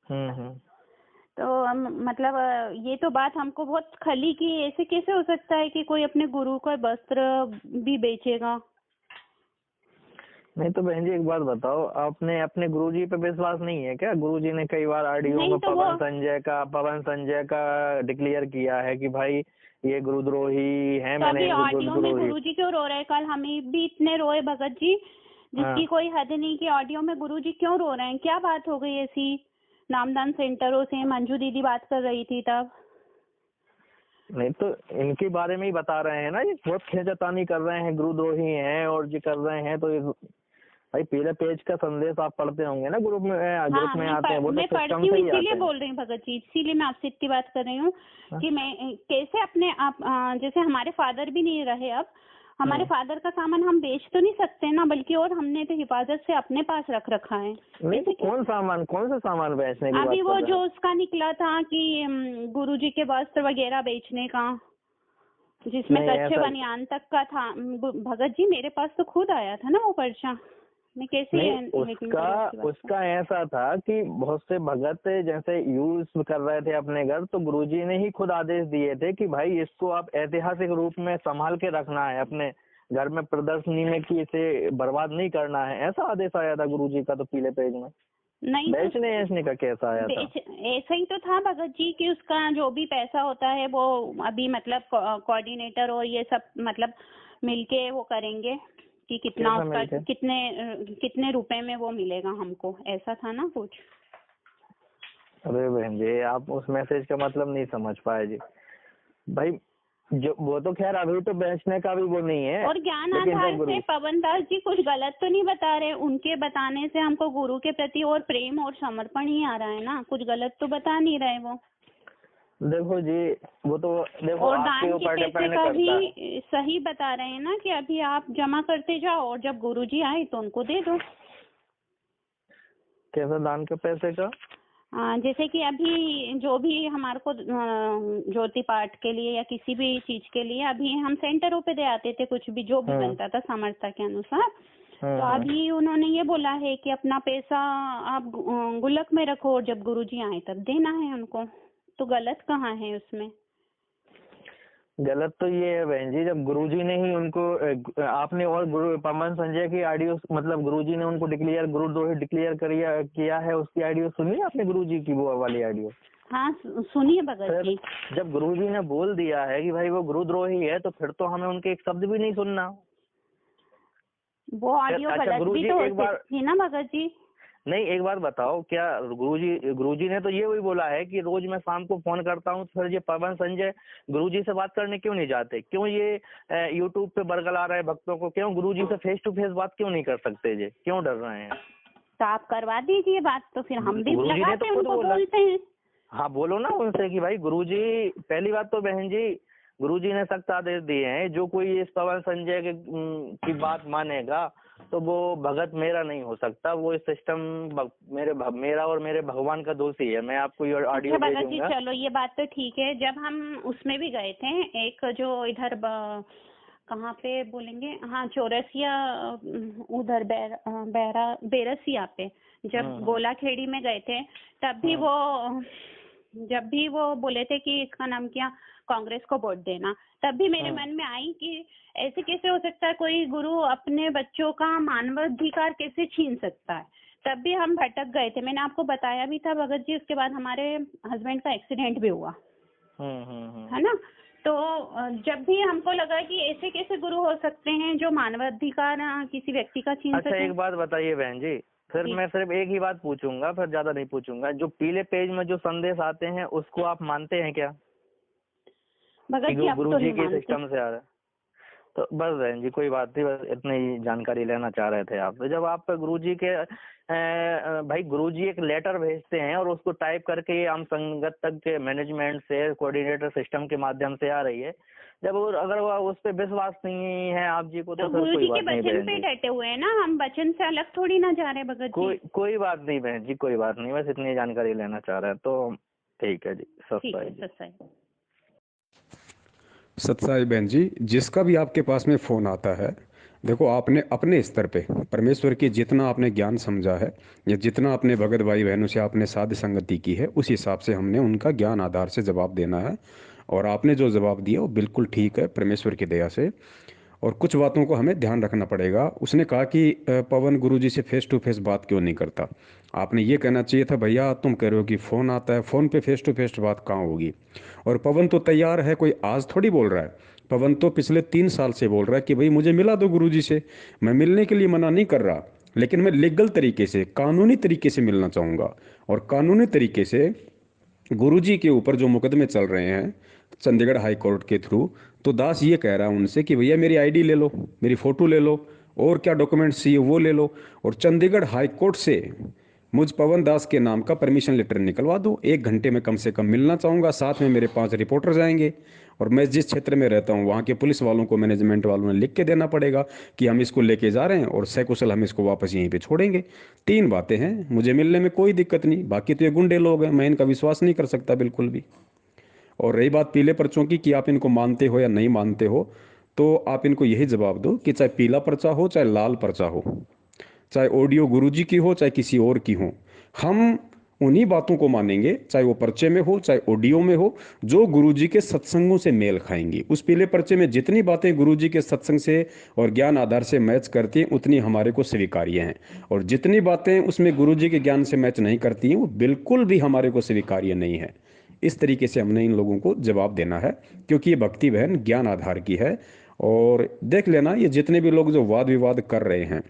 हम्म। तो मतलब ये तो बात हमको बहुत खली की, ऐसे कैसे हो सकता है कि कोई अपने गुरु का वस्त्र भी बेचेगा। नहीं तो बहन जी एक बात बताओ, आपने अपने गुरुजी पे विश्वास नहीं है क्या? गुरुजी ने कई बार ऑडियो नहीं में तो वो पवन संजय का डिक्लेयर किया है कि भाई ये गुरुद्रोही है, तो मैंने अभी इनको ऑडियो में गुरुद्रोही। गुरुजी क्यों रो रहे हैं? कल हमें भी इतने रोए भगत जी, जिसकी हाँ कोई हद नहीं कि ऑडियो में गुरुजी क्यों रो रहे हैं? क्या बात हो गई ऐसी? नामदान सेंटरों से मंजू दीदी बात कर रही थी तब। नहीं तो इनके बारे में ही बता रहे हैं ना, ये बहुत खींचातानी कर रहे हैं, गुरुद्रोही हैं और जो कर रहे हैं। तो ये भाई पहले पेज का संदेश आप पढ़ते होंगे ना, ग्रुप हाँ में आते हैं वो तो मैं सिस्टम पढ़ती हूँ, से ही इसीलिए आते हैं। बोल रही हूँ भगत जी, इसीलिए मैं आपसे इतनी बात कर रही हूँ हाँ? कि मैं कैसे अपने आप जैसे हमारे फादर भी नहीं रहे अब, हमारे फादर का सामान हम बेच तो नहीं सकते ना, बल्कि और हमने तो हिफाजत से अपने पास रख रखा है। नहीं तो कौन सा सामान बेचने की अभी बात वो कर रहे जो हैं? उसका निकला था कि गुरुजी के वस्त्र वगैरह बेचने का, जिसमें नहीं कच्चे ऐसा बनियान तक का था। भगत जी मेरे पास तो खुद आया था ना वो पर्चा, मैं कैसे नहीं, हैकिंग करूँ उसकी बात का? उसका ऐसा था कि बहुत से भगत जैसे यूज कर रहे थे अपने घर, तो गुरुजी ने ही खुद आदेश दिए थे कि भाई इसको आप ऐतिहासिक रूप में संभाल के रखना है अपने घर में, प्रदर्शनी में, कि इसे बर्बाद नहीं करना है। ऐसा आदेश आया था गुरुजी का तो पीले पेज में। नहीं तो बेचने का कैसा आया था? ऐसा ही तो था भगत जी कि उसका जो भी पैसा होता है वो अभी मतलब कोऑर्डिनेटर और ये सब मतलब मिलके वो करेंगे कि कितना कैसा उसका मिलके? कितने रुपए में वो मिलेगा हमको, ऐसा था ना कुछ। अरे बहन जी आप उस मैसेज का मतलब नहीं समझ पाए जी। भाई जो वो तो खैर अभी तो बेचने का भी वो नहीं है। और ज्ञान लेकिन आधार जब से पवन दास जी कुछ गलत तो नहीं बता रहे, उनके बताने से हमको गुरु के प्रति और प्रेम और समर्पण ही आ रहा है ना, कुछ गलत तो बता नहीं रहे वो। देखो जी, वो तो देखो और आपके दान के ऊपर पैसे डिपेंड का करता है। भी सही बता रहे हैं ना कि अभी आप जमा करते जाओ और जब गुरुजी आए तो उनको दे दो। कैसे दान के पैसे का? जैसे कि अभी जो भी हमारे को ज्योति पाठ के लिए या किसी भी चीज के लिए अभी हम सेंटरों पे दे आते थे, कुछ भी जो भी बनता था सामर्थ्य के अनुसार। तो अभी उन्होंने ये बोला है कि अपना पैसा आप गुल्लक में रखो और जब गुरुजी आए तब देना है उनको। तो गलत कहाँ है उसमें? गलत तो ये है बहन जी, जब गुरुजी ने ही उनको आपने और गुरु पवन संजय की ऑडियो, मतलब गुरुजी ने उनको गुरुद्रोही डिक्लेयर किया है, उसकी ऑडियो सुनी आपने गुरुजी की वो वाली ऑडियो? हाँ सुनिए भगत जी। जब गुरुजी ने बोल दिया है कि भाई वो गुरुद्रोही है, तो फिर तो हमें उनके एक शब्द भी नहीं सुनना। वो ऑडियो अच्छा गलत भी गुरुजी तो हो एक बार सकती ना भगत जी? नहीं, एक बार बताओ, क्या गुरुजी ने तो ये वही बोला है कि रोज मैं शाम को फोन करता हूँ, फिर ये पवन संजय गुरुजी से बात करने क्यों नहीं जाते? क्यों ये यूट्यूब पे बरगला रहे भक्तों को? क्यों गुरुजी से फेस टू फेस बात क्यों नहीं कर सकते? जी क्यों डर रहे हैं? तो आप करवा दीजिए बात, तो फिर हम भी गुरुजी ने लगाते तो हैं खुद उनको, बोला। बोलते हैं। हाँ बोलो ना उनसे कि भाई गुरुजी, पहली बात तो बहन जी गुरुजी ने सख्त आदेश दिए हैं, जो कोई इस पवन संजय की बात मानेगा तो वो भगत मेरा नहीं हो सकता, वो इस सिस्टम मेरा और मेरे भगवान का दोषी है। मैं आपको ये ऑडियो अच्छा भगत जी भेजूंगा। चलो ये बात तो ठीक है, जब हम उसमें भी गए थे एक जो इधर कहाँ पे बोलेंगे, हाँ चौरसिया, उधर बेरसिया पे जब गोलाखेड़ी में गए थे, तब भी वो जब भी वो बोले थे कि इसका नाम क्या, कांग्रेस को वोट देना, तब भी मेरे मन में आई कि ऐसे कैसे हो सकता है, कोई गुरु अपने बच्चों का मानवाधिकार कैसे छीन सकता है। तब भी हम भटक गए थे, मैंने आपको बताया भी था भगत जी। उसके बाद हमारे हस्बैंड का एक्सीडेंट भी हुआ है ना। तो जब भी हमको लगा कि ऐसे कैसे गुरु हो सकते हैं जो मानवाधिकार किसी व्यक्ति का छीन अच्छा सके। एक बात बताइए बहन जी, फिर मैं सिर्फ एक ही बात पूछूंगा, फिर ज्यादा नहीं पूछूंगा। जो पीले पेज में जो संदेश आते हैं उसको आप मानते हैं क्या? भगत जी आप तो गुरु जी नहीं के मानते। सिस्टम से आ रहा है? तो बस बहन जी कोई बात नहीं, बस इतनी ही जानकारी लेना चाह रहे थे आप। तो जब आप गुरुजी के भाई गुरुजी एक लेटर भेजते हैं और उसको टाइप करके ये आम संगत तक के मैनेजमेंट से कोऑर्डिनेटर सिस्टम के माध्यम से आ रही है, जब अगर वो उस पर विश्वास नहीं है आप जी को, तो फिर गुरुजी कोई के बात नहीं वचन बहन पे जी। डटे हुए हैं ना, हम वचन से अलग थोड़ी ना जा रहे भगत जी। कोई बात नहीं बहन जी, कोई बात नहीं, बस इतनी जानकारी लेना चाह रहे हैं तो ठीक है जी। ठीक है सत्साई सत्साई। सत्साई बहन जी, जिसका भी आपके पास में फ़ोन आता है, देखो, आपने अपने स्तर पे परमेश्वर की जितना आपने ज्ञान समझा है, या जितना अपने भगत भाई बहनों से आपने साध संगति की है, उस हिसाब से हमने उनका ज्ञान आधार से जवाब देना है। और आपने जो जवाब दिया वो बिल्कुल ठीक है परमेश्वर की दया से। और कुछ बातों को हमें ध्यान रखना पड़ेगा। उसने कहा कि पवन गुरुजी से फेस टू फेस बात क्यों नहीं करता। आपने ये कहना चाहिए था, भैया तुम कह रहे हो कि फ़ोन आता है, फ़ोन पे फेस टू फेस बात कहाँ होगी। और पवन तो तैयार है, कोई आज थोड़ी बोल रहा है। पवन तो पिछले 3 साल से बोल रहा है कि भाई मुझे मिला दो गुरुजी से। मैं मिलने के लिए मना नहीं कर रहा, लेकिन मैं लीगल तरीके से, कानूनी तरीके से मिलना चाहूँगा। और कानूनी तरीके से गुरुजी के ऊपर जो मुकदमे चल रहे हैं चंडीगढ़ हाई कोर्ट के थ्रू, तो दास ये कह रहा है उनसे कि भैया मेरी आईडी ले लो, मेरी फ़ोटो ले लो, और क्या डॉक्यूमेंट्स चाहिए वो ले लो, और चंडीगढ़ हाई कोर्ट से मुझ पवन दास के नाम का परमिशन लेटर निकलवा दो। 1 घंटे में कम से कम मिलना चाहूँगा, साथ में मेरे 5 रिपोर्टर जाएंगे। और मैं जिस क्षेत्र में रहता हूँ वहाँ के पुलिस वालों को, मैनेजमेंट वालों ने लिख के देना पड़ेगा कि हम इसको लेके जा रहे हैं और सकुशल हम इसको वापस यहीं पे छोड़ेंगे। 3 बातें हैं, मुझे मिलने में कोई दिक्कत नहीं। बाकी तो ये गुंडे लोग हैं, मैं इनका विश्वास नहीं कर सकता बिल्कुल भी। और रही बात पीले पर्चों की कि आप इनको मानते हो या नहीं मानते हो, तो आप इनको यही जवाब दो कि चाहे पीला पर्चा हो चाहे लाल पर्चा हो, चाहे ऑडियो गुरुजी की हो चाहे किसी और की हो, हम उन्हीं बातों को मानेंगे, चाहे वो पर्चे में हो चाहे ऑडियो में हो, जो गुरुजी के सत्संगों से मेल खाएंगी। उस पीले पर्चे में जितनी बातें गुरुजी के सत्संग से और ज्ञान आधार से मैच करती हैं उतनी हमारे को स्वीकार्य हैं, और जितनी बातें उसमें गुरुजी के ज्ञान से मैच नहीं करती हैं वो बिल्कुल भी हमारे को स्वीकार्य नहीं है। इस तरीके से हमने इन लोगों को जवाब देना है, क्योंकि ये भक्ति बहन ज्ञान आधार की है। और देख लेना, ये जितने भी लोग जो वाद विवाद कर रहे हैं,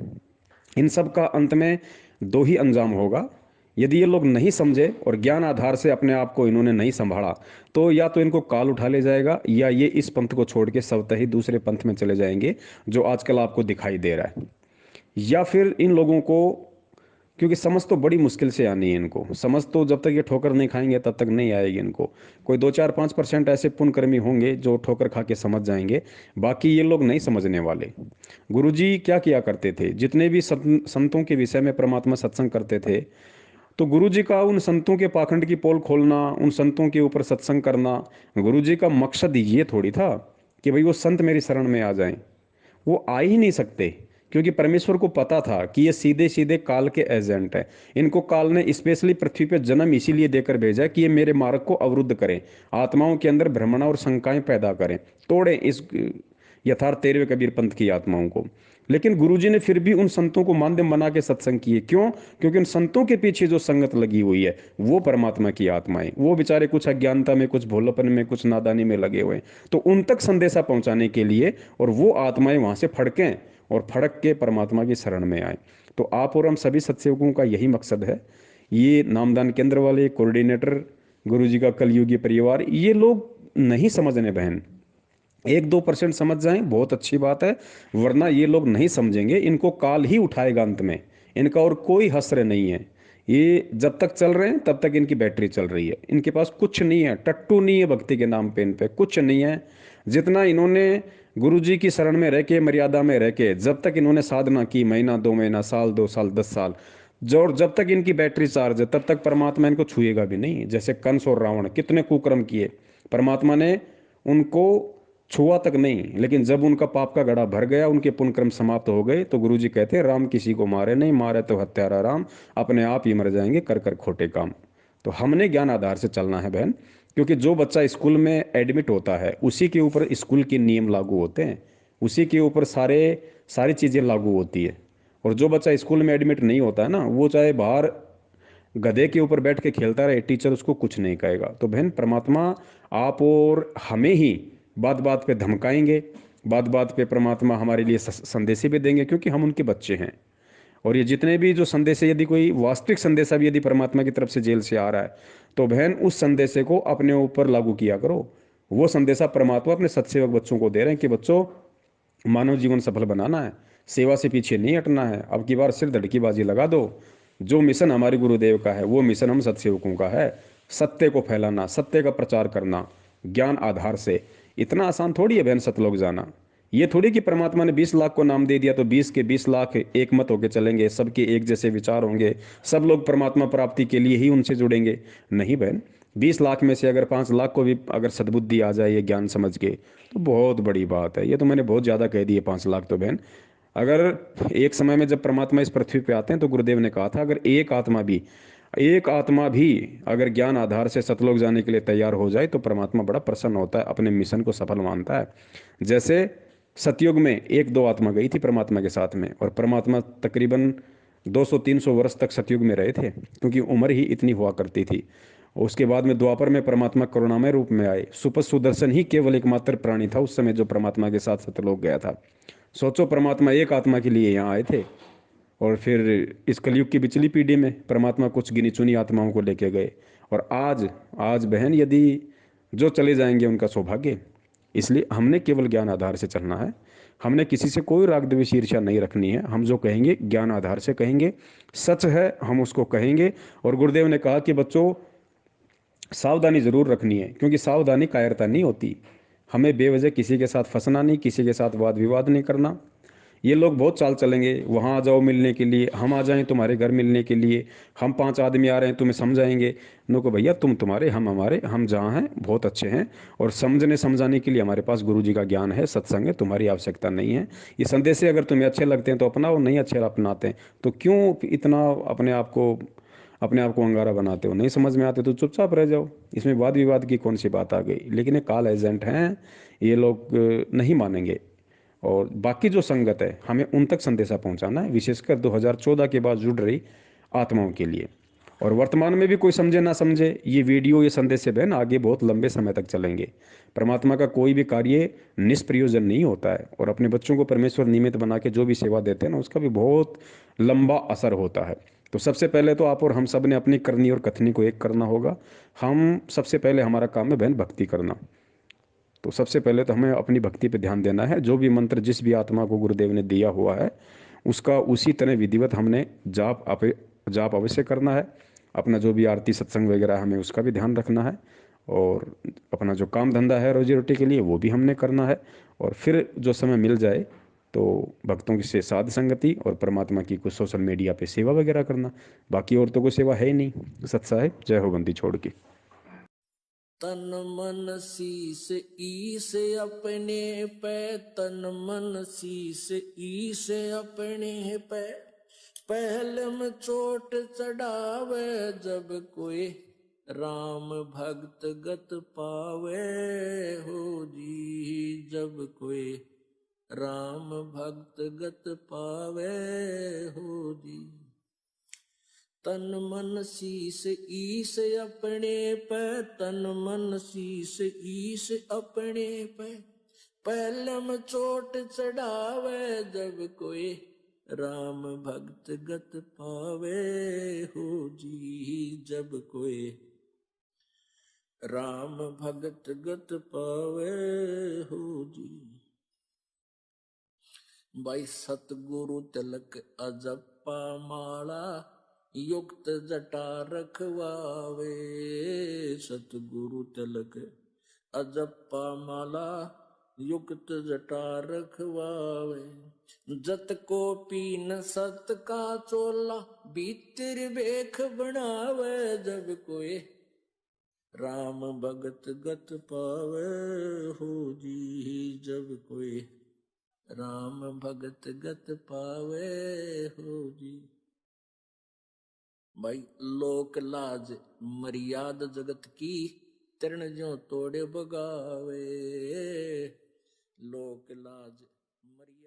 इन सब का अंत में 2 ही अंजाम होगा। यदि ये लोग नहीं समझे और ज्ञान आधार से अपने आप को इन्होंने नहीं संभाला, तो या तो इनको काल उठा ले जाएगा, या ये इस पंथ को छोड़ के स्वतः ही दूसरे पंथ में चले जाएंगे जो आजकल आपको दिखाई दे रहा है। या फिर इन लोगों को, क्योंकि समझ तो बड़ी मुश्किल से आनी है इनको, समझ तो जब तक ये ठोकर नहीं खाएंगे तब तक नहीं आएगी इनको। कोई 2 4 5% ऐसे पुण्यकर्मी होंगे जो ठोकर खा के समझ जाएंगे, बाकी ये लोग नहीं समझने वाले। गुरुजी क्या किया करते थे, जितने भी संतों के विषय में परमात्मा सत्संग करते थे, तो गुरुजी का उन संतों के पाखंड की पोल खोलना, उन संतों के ऊपर सत्संग करना, गुरुजी का मकसद ये थोड़ी था कि भाई वो संत मेरी शरण में आ जाएं। वो आ ही नहीं सकते, क्योंकि परमेश्वर को पता था कि ये सीधे सीधे काल के एजेंट है। इनको काल ने स्पेशली पृथ्वी पे जन्म इसीलिए देकर भेजा कि ये मेरे मार्ग को अवरुद्ध करें, आत्माओं के अंदर भ्रमण और शंकाएं पैदा करें, तोड़ें इस यथार्थ 13वें कबीर पंथ की आत्माओं को। लेकिन गुरुजी ने फिर भी उन संतों को माध्यम बना के सत्संग किए। क्यों? क्योंकि उन संतों के पीछे जो संगत लगी हुई है वो परमात्मा की आत्माएं, वो बेचारे कुछ अज्ञानता में, कुछ भोलापन में, कुछ नादानी में लगे हुए हैं, तो उन तक संदेशा पहुंचाने के लिए, और वो आत्माएं वहां से फड़कें और फड़क के परमात्मा की शरण में आए। तो आप और हम सभी सत्सेवकों का यही मकसद है। ये नामदान केंद्र वाले कोऑर्डिनेटर, गुरुजी का कलयुगी परिवार, ये लोग नहीं समझने बहन। 1 2% समझ जाएं बहुत अच्छी बात है, वरना ये लोग नहीं समझेंगे, इनको काल ही उठाएगा अंत में। इनका और कोई हस्र नहीं है। ये जब तक चल रहे हैं तब तक इनकी बैटरी चल रही है, इनके पास कुछ नहीं है, टट्टू नहीं है भक्ति के नाम पे, इन पे कुछ नहीं है। जितना इन्होंने गुरुजी की शरण में रह के, मर्यादा में रह के, जब तक इन्होंने साधना की, महीना 2 महीना, साल 2 साल 10 साल, जो जब तक इनकी बैटरी चार्ज है तब तक परमात्मा इनको छुएगा भी नहीं। जैसे कंस और रावण कितने कुकर्म किए, परमात्मा ने उनको छुआ तक नहीं, लेकिन जब उनका पाप का घड़ा भर गया, उनके पुण्य कर्म समाप्त हो गए, तो गुरुजी कहते हैं राम किसी को मारे नहीं, मारे तो हत्यारा राम, अपने आप ही मर जाएंगे कर कर खोटे काम। तो हमने ज्ञान आधार से चलना है बहन, क्योंकि जो बच्चा स्कूल में एडमिट होता है उसी के ऊपर स्कूल के नियम लागू होते हैं, उसी के ऊपर सारी चीज़ें लागू होती है। और जो बच्चा स्कूल में एडमिट नहीं होता है ना, वो चाहे बाहर गधे के ऊपर बैठ के खेलता रहे, टीचर उसको कुछ नहीं कहेगा। तो बहन, परमात्मा आप और हमें ही बात बात पे धमकाएंगे, बात बात पे परमात्मा हमारे लिए संदेशे भी देंगे, क्योंकि हम उनके बच्चे हैं। और ये जितने भी जो संदेश, यदि कोई वास्तविक संदेशा भी यदि परमात्मा की तरफ से जेल से आ रहा है, तो बहन उस संदेशे को अपने ऊपर लागू किया करो। वो संदेशा परमात्मा अपने सत्सेवक बच्चों को दे रहे हैं कि बच्चों, मानव जीवन सफल बनाना है, सेवा से पीछे नहीं हटना है, अब की बार सिर धड़की बाजी लगा दो। जो मिशन हमारे गुरुदेव का है वो मिशन हम सत्सेवकों का है, सत्य को फैलाना, सत्य का प्रचार करना ज्ञान आधार से। इतना आसान थोड़ी है बहन सतलोक जाना। ये थोड़ी कि परमात्मा ने 20 लाख को नाम दे दिया तो 20 के 20 लाख एक मत होके चलेंगे, सबके एक जैसे विचार होंगे, सब लोग परमात्मा प्राप्ति के लिए ही उनसे जुड़ेंगे। नहीं बहन, 20 लाख में से अगर 5 लाख को भी अगर सद्बुद्धि आ जाए ये ज्ञान समझ के, तो बहुत बड़ी बात है। ये तो मैंने बहुत ज़्यादा कह दिए 5 लाख तो बहन। अगर एक समय में जब परमात्मा इस पृथ्वी पे आते हैं तो गुरुदेव ने कहा था, अगर एक आत्मा भी अगर ज्ञान आधार से सतलोक जाने के लिए तैयार हो जाए तो परमात्मा बड़ा प्रसन्न होता है, अपने मिशन को सफल मानता है। जैसे सतयुग में एक दो आत्मा गई थी परमात्मा के साथ में, और परमात्मा तकरीबन 200-300 वर्ष तक सतयुग में रहे थे, क्योंकि उम्र ही इतनी हुआ करती थी। उसके बाद में द्वापर में परमात्मा करुणामय रूप में आए। सुपर सुदर्शन ही केवल एकमात्र प्राणी था उस समय जो परमात्मा के साथ सतलोक गया था। सोचो, परमात्मा एक आत्मा के लिए यहाँ आए थे, और फिर इस कलयुग की पिछली पीढ़ी में परमात्मा कुछ गिनी चुनी आत्माओं को लेके गए। और आज आज बहन, यदि जो चले जाएंगे उनका सौभाग्य। इसलिए हमने केवल ज्ञान आधार से चलना है। हमने किसी से कोई राग द्वेष ईर्ष्या नहीं रखनी है। हम जो कहेंगे ज्ञान आधार से कहेंगे, सच है हम उसको कहेंगे। और गुरुदेव ने कहा कि बच्चों, सावधानी जरूर रखनी है, क्योंकि सावधानी कायरता नहीं होती। हमें बेवजह किसी के साथ फंसना नहीं, किसी के साथ वाद विवाद नहीं करना। ये लोग बहुत चाल चलेंगे, वहाँ आ जाओ मिलने के लिए, हम आ जाएं तुम्हारे घर मिलने के लिए, हम 5 आदमी आ रहे हैं तुम्हें समझाएंगे। नो को भैया, तुम तुम्हारे हम हमारे, हम जहाँ हैं बहुत अच्छे हैं, और समझने समझाने के लिए हमारे पास गुरु जी का ज्ञान है, सत्संग है, तुम्हारी आवश्यकता नहीं है। ये संदेश अगर तुम्हें अच्छे लगते हैं तो अपनाओ, नहीं अच्छे अपनाते हैं तो क्यों इतना अपने आप को अंगारा बनाते हो? नहीं समझ में आते तो चुपचाप रह जाओ। इसमें वाद विवाद की कौन सी बात आ गई? लेकिन ये काल एजेंट हैं, ये लोग नहीं मानेंगे। और बाकी जो संगत है, हमें उन तक संदेशा पहुंचाना है, विशेषकर 2014 के बाद जुड़ रही आत्माओं के लिए। और वर्तमान में भी कोई समझे ना समझे, ये वीडियो, ये संदेश से बहन आगे बहुत लंबे समय तक चलेंगे। परमात्मा का कोई भी कार्य निष्प्रयोजन नहीं होता है, और अपने बच्चों को परमेश्वर निमित्त बना के जो भी सेवा देते हैं ना, उसका भी बहुत लंबा असर होता है। तो सबसे पहले तो आप और हम सब ने अपनी करनी और कथनी को एक करना होगा। हम सबसे पहले, हमारा काम है बहन भक्ति करना। तो सबसे पहले तो हमें अपनी भक्ति पे ध्यान देना है। जो भी मंत्र जिस भी आत्मा को गुरुदेव ने दिया हुआ है, उसका उसी तरह विधिवत हमने जाप अवश्य करना है। अपना जो भी आरती सत्संग वगैरह है, हमें उसका भी ध्यान रखना है। और अपना जो काम धंधा है रोजी रोटी के लिए, वो भी हमने करना है। और फिर जो समय मिल जाए तो भक्तों की से साध संगति और परमात्मा की कुछ सोशल मीडिया पे सेवा वगैरह करना। बाकी और तो कोई सेवा है ही नहीं। सत्सा है। जय हो बंदी छोड़ के। तन मन शीस ईस अपने पे, तन मन शीस ईस अपने पे, पहले में चोट चढ़ावे जब कोई राम भक्त गत पावे हो जी, जब कोई राम भक्त गत पावे हो जी। तन मन शीस ईस अपने पे, तन मन शीस ईस अपने पे, पहले में चोट चढ़ावे जब कोई राम भक्त गत पावे हो जी, जब कोई राम भक्त गत पावे हो जी। भाई सतगुरु तिलक अजप्पा माला, युक्त जटा रखवावे। सतगुरु तिलक अजप्पा माला, युक्त जटा रखवावे। जत को पीन सत का चोला, भीतर बेख बनावे जब कोई राम भगत गत पावे हो जी, जब कोई राम भगत गत पावे हो जी। भाई लोक लाज मर्याद जगत की, तृण ज्यों तोड़े बगावे। लोक लाज मर्यादा